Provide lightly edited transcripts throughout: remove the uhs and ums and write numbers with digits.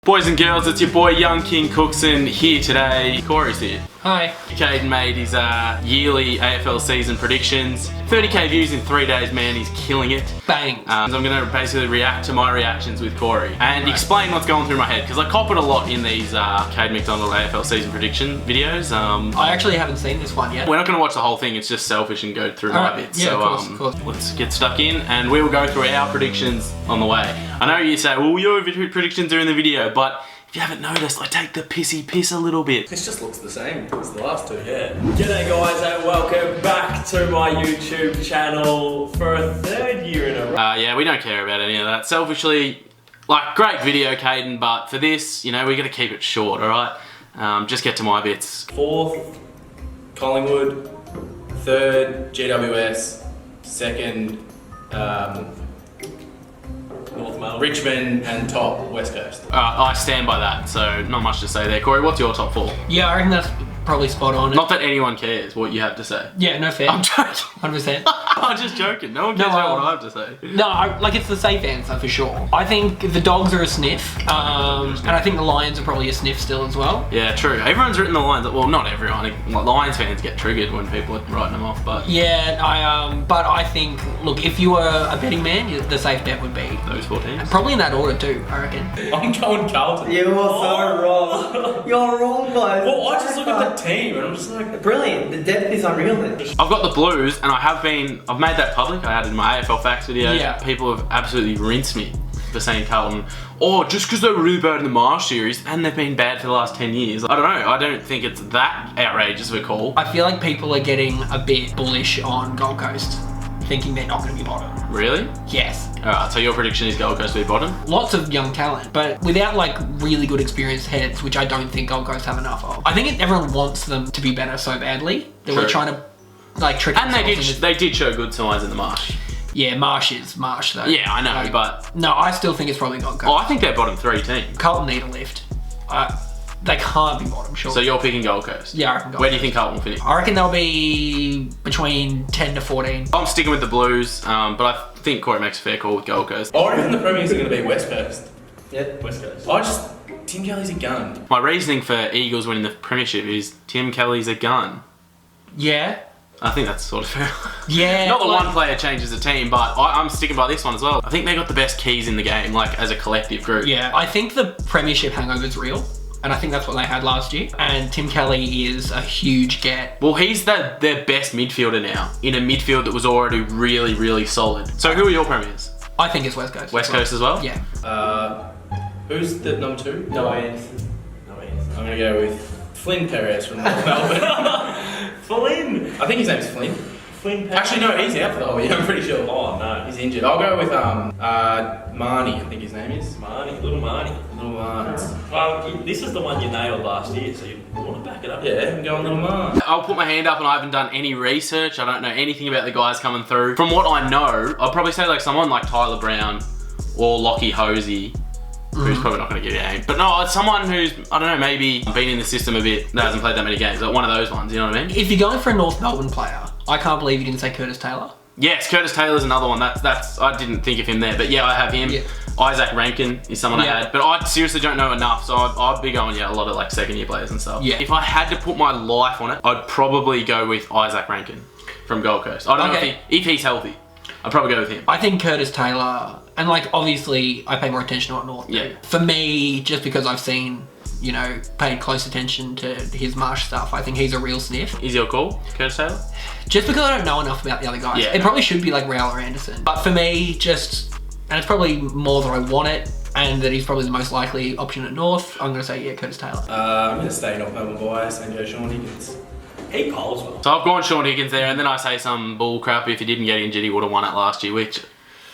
Boys and girls, it's your boy Young King Cookson here today. Corey's here. Hi. Caden made his yearly AFL season predictions. 30k views in 3 days, man, he's killing it. Bang. So I'm going to basically react to my reactions with Corey and explain what's going through my head, because I cop it a lot in these Caden McDonald AFL season prediction videos. I actually haven't seen this one yet. We're not going to watch the whole thing, it's just selfish and go through my bits. Yeah, so of course. let's get stuck in and we will go through our predictions on the way. I know you say, well, your predictions are in the video, but if you haven't noticed, I take the pissy piss a little bit. This just looks the same as the last two, yeah. G'day guys and welcome back to my YouTube channel for a third year in a row. Yeah, we don't care about any of that. Selfishly, like, great video, Caden, but for this, you know, we got to keep it short, alright? Just get to my bits. Fourth, Collingwood. Third, GWS. Second, North Melbourne. Richmond, and top, West Coast. I stand by that, so not much to say there. Corey, what's your top four? Yeah, I reckon that's probably spot on. Not that anyone cares what you have to say. Yeah, no fair. I'm joking. 100%. I'm just joking. No one cares about what I have to say. No, like it's the safe answer for sure. I think the Dogs are a sniff, and I think the Lions are probably a sniff still as well. Yeah, true. Everyone's written the Lions. Well, not everyone. Like, Lions fans get triggered when people are writing them off, but yeah, but I think, look, if you were a betting man, the safe bet would be those 4 teams. Probably in that order too, I reckon. I'm going Carlton. You're so wrong. You're wrong, guys. Well, I just look at the team and I'm just like... Brilliant. The depth is unreal then. I've got the Blues, and I've made that public. I added in my AFL Facts video. Yeah. People have absolutely rinsed me for saying Carlton. Or just because they were really bad in the Marsh series, and they've been bad for the last 10 years. I don't know. I don't think it's that outrageous of a call. I feel like people are getting a bit bullish on Gold Coast, thinking they're not going to be bottom. Really? Yes. Alright, so your prediction is Gold Coast to be bottom? Lots of young talent, but without like really good experienced heads, which I don't think Gold Coast have enough of. I think everyone wants them to be better so badly that we're trying to like trick and themselves. they did show good signs in the Marsh. Yeah, Marsh is Marsh though. Yeah, I know, like, but... No, I still think it's probably Gold Coast. Oh, I think they're bottom 3 team. Carlton need a lift. They can't be bottom, sure. So you're picking Gold Coast? Yeah, I reckon Gold Where do you Coast. think Carlton will finish? I reckon they'll be between 10 to 14. I'm sticking with the Blues, but I think Corey makes a fair call with Gold Coast. I reckon the Premiers are going to be West Coast. Yep. West Coast. Tim Kelly's a gun. My reasoning for Eagles winning the premiership is Tim Kelly's a gun. Yeah. I think that's sort of fair. Yeah. Not that one player changes the team, but I'm sticking by this one as well. I think they got the best keys in the game, like as a collective group. Yeah, I think the premiership hangover's real. And I think that's what they had last year. And Tim Kelly is a huge get. Well, he's their best midfielder now, in a midfield that was already really, really solid. So who are your premiers? I think it's West Coast. West Coast as well? Yeah. Who's the number 2? No answer. No answer. I'm going to go with Flynn Perez from North Melbourne. Flynn! I think his name's Flynn. Flynn Perez. Actually, no, he's out for the whole year, I'm pretty sure. Oh, no. He's injured. I'll go with Marnie, I think his name is. Little Marnie. Little Marnie. Well, this is the one you nailed last year, so you want to back it up. Yeah, I'm going Little Marnie. I'll put my hand up and I haven't done any research. I don't know anything about the guys coming through. From what I know, I'll probably say like someone like Tyler Brown or Lockie Hosey, who's probably not going to get a game. But no, it's someone who's, I don't know, maybe been in the system a bit, that hasn't played that many games. Like one of those ones, you know what I mean? If you're going for a North Melbourne player, I can't believe you didn't say Curtis Taylor. Yes, Curtis Taylor's another one. That's I didn't think of him there, but yeah, I have him. Yeah. Isaac Rankin is someone I had, but I seriously don't know enough, so I'd be going, a lot of like second year players and stuff. Yeah. If I had to put my life on it, I'd probably go with Isaac Rankin from Gold Coast. I don't know if he's healthy. I'd probably go with him. I think Curtis Taylor, and like obviously I pay more attention to what North do. For me, just because I've seen, you know, paid close attention to his Marsh stuff, I think he's a real sniff. Is your call, Curtis Taylor? Just because I don't know enough about the other guys. Yeah. It probably should be like Rail or Anderson. But for me, and it's probably more that I want it, and that he's probably the most likely option at North, I'm going to say, yeah, Curtis Taylor. I'm going to stay North Melbourne bias and go Sean Higgins. He polls well. So I've gone Sean Higgins there, and then I say some bull crap. If he didn't get injured, he would have won it last year, which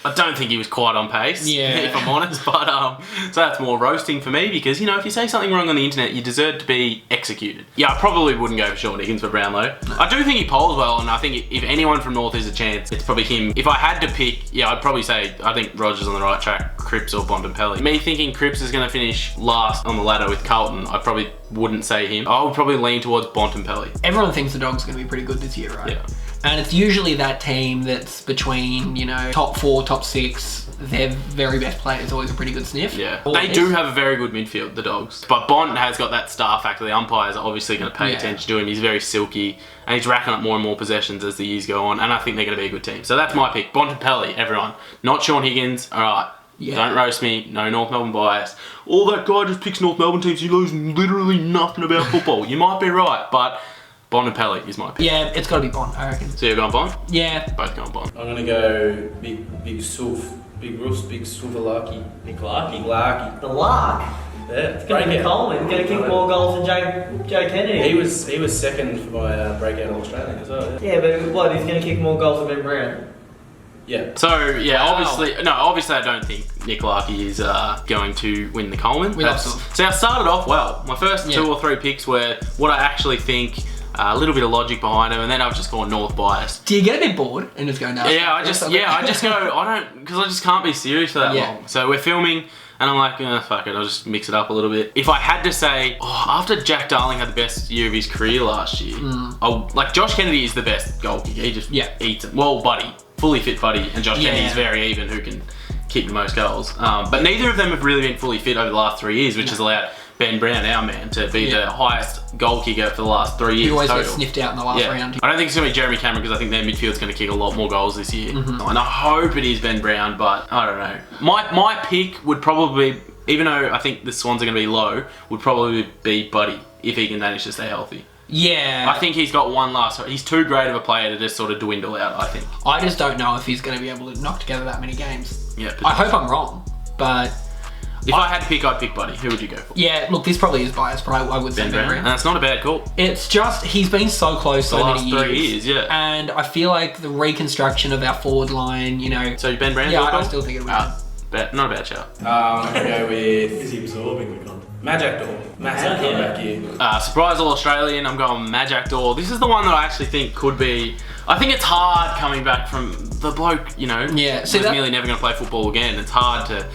I don't think he was quite on pace, if I'm honest, but so that's more roasting for me because, you know, if you say something wrong on the internet, you deserve to be executed. Yeah, I probably wouldn't go for Sean Higgins for Brownlow. No. I do think he polls well, and I think if anyone from North is a chance, it's probably him. If I had to pick, I'd probably say I think Rogers on the right track, Cripps or Bontempelli. Me thinking Cripps is going to finish last on the ladder with Carlton, I probably wouldn't say him. I would probably lean towards Bontempelli. Everyone thinks the Dogs are going to be pretty good this year, right? Yeah. And it's usually that team that's between, you know, top 4, top 6. Their very best player is always a pretty good sniff. Yeah, they do have a very good midfield, the Dogs. But Bont has got that star factor. The umpires are obviously going to pay attention to him. He's very silky, and he's racking up more and more possessions as the years go on. And I think they're going to be a good team. So that's my pick. Bontempelli, everyone. Not Sean Higgins. All right. Yeah. Don't roast me. No North Melbourne bias. All that guy just picks North Melbourne teams. He knows literally nothing about football. You might be right, but Bontempelli is my pick. Yeah, it's got to be Bont, I reckon. So you're going Bont? Yeah. Both going Bont. I'm gonna go big Sulf, big Russ, big Sulvalaki. Big Larky. The Lark. Yeah, It's going to be Coleman. He's going to kick more goals than Joe Kennedy. He was second for my breakout All-Australian as well. Yeah, but what? He's going to kick more goals than Ben Brown. Yeah. So, yeah, Wow. obviously I don't think Nick Larkey is going to win the Coleman. We love Sulf. See, I started off well. My first 2 or 3 picks were what I actually think, a little bit of logic behind them, and then I've just gone North biased. Do you get a bit bored and just go, no? Yeah, I just go, because I just can't be serious for that long. So we're filming, and I'm like, fuck it, I'll just mix it up a little bit. If I had to say, after Jack Darling had the best year of his career last year, like Josh Kennedy is the best goal kicker. He just eats it. Well, Buddy, fully fit Buddy, and Josh Kennedy is very even, who can kick the most goals. But neither of them have really been fully fit over the last 3 years, which has allowed Ben Brown, our man, to be the highest goal kicker for the last 3 years. He always total. gets sniffed out in the last round. I don't think it's going to be Jeremy Cameron because I think their midfield's going to kick a lot more goals this year. And I hope it is Ben Brown, but I don't know. My pick would probably, even though I think the Swans are going to be low, would probably be Buddy if he can manage to stay healthy. Yeah. I think he's got one last. He's too great of a player to just sort of dwindle out, I think. I just don't know if he's going to be able to knock together that many games. Yeah. I hope I'm wrong, but... If I had to pick, I'd pick Buddy. Who would you go for? Yeah, look, this probably is biased, but I would say Ben Brown. And that's not a bad call. It's just, he's been so close so many years. The last 3 years, yeah. And I feel like the reconstruction of our forward line, you know... So Ben Brown? Yeah, I still think it would be. Not a bad shout. I'm going to go with... Is he absorbing the content? Majak Massive comeback year. Surprise All-Australian, I'm going Majak Dor. This is the one that I actually think could be... I think it's hard coming back from the bloke, you know, who's nearly never going to play football again. It's hard to...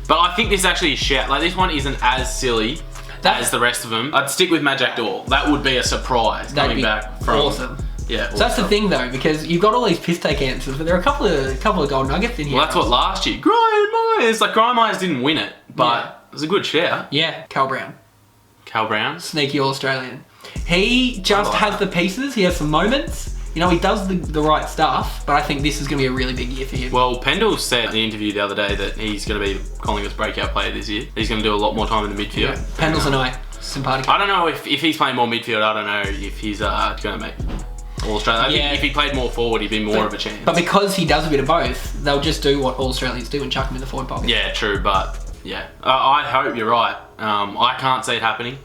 But I think this actually is shout. Like, this one isn't as silly as the rest of them. I'd stick with Majak Dor. That would be a surprise coming back from... awesome. Yeah. So that's the thing though, because you've got all these piss take answers, but there are a couple of gold nuggets in here. Well, that's what last year. Brian Myers. Like, Brian Myers didn't win it, but it was a good shout. Yeah, Cal Brown. Cal Brown? Sneaky All-Australian. He just has the pieces. He has some moments. You know, he does the right stuff, but I think this is going to be a really big year for him. Well, Pendle said in the interview the other day that he's going to be Collingwood's breakout player this year. He's going to do a lot more time in the midfield. Yeah. Pendle's and I, simpatico. I don't know if he's playing more midfield. I don't know if he's going to make All-Australian. I think if he played more forward, he'd be more of a chance. But because he does a bit of both, they'll just do what All-Australians do and chuck him in the forward pocket. Yeah, true, but yeah. I hope you're right. I can't see it happening.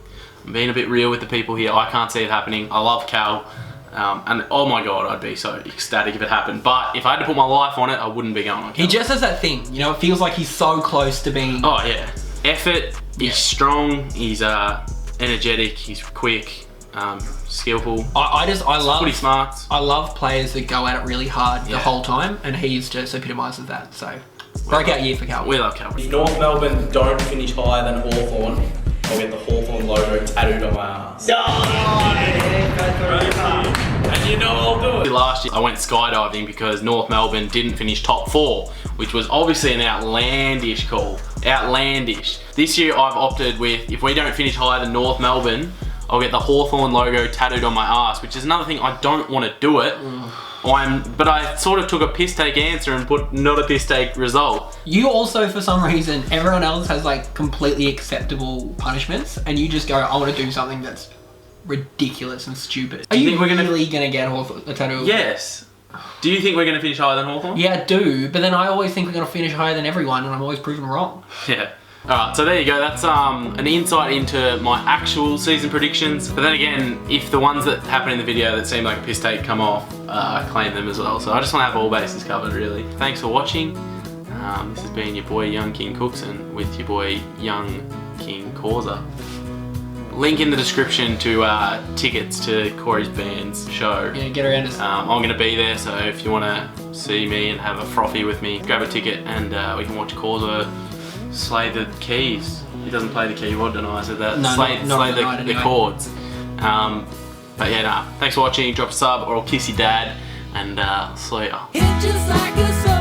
I'm being a bit real with the people here. I can't see it happening. I love Cal. And oh my god, I'd be so ecstatic if it happened. But if I had to put my life on it, I wouldn't be going on Cal. He just has that thing, you know, it feels like he's so close to being... Oh yeah. Effort, he's strong, he's energetic, he's quick, skillful. I love... Pretty smart. I love players that go at it really hard the whole time, and he's just epitomises that, so... Breakout year for Cal. We love Cal. If North Melbourne don't finish higher than Hawthorn, I'll get the Hawthorn logo tattooed on my ass. And you know I'll do it. Last year I went skydiving because North Melbourne didn't finish top 4, which was obviously an outlandish call. Outlandish. This year I've opted with, if we don't finish higher than North Melbourne, I'll get the Hawthorn logo tattooed on my ass, which is another thing. I don't want to do it. But I sort of took a piss take answer and put not a piss take result. You also, for some reason, everyone else has like completely acceptable punishments, and you just go, I want to do something that's ridiculous and stupid. Are you really going to get a tattoo? Yes. Do you think we're going to finish higher than Hawthorn? Yeah, I do, but then I always think we're going to finish higher than everyone, and I'm always proven wrong. Yeah. Alright, so there you go. That's an insight into my actual season predictions. But then again, if the ones that happen in the video that seem like a piss take come off, I claim them as well. So I just want to have all bases covered, really. Thanks for watching. This has been your boy Young King Cookson with your boy Young King Causa. Link in the description to tickets to Corey's band's show. Yeah, get around us. I'm going to be there, so if you want to see me and have a frothy with me, grab a ticket and we can watch Causa slay the keys. He doesn't play the keyboard, don't I said that? No, slay not the chords. But yeah, thanks for watching. Drop a sub or I'll kiss your dad. and see ya. Hit just like a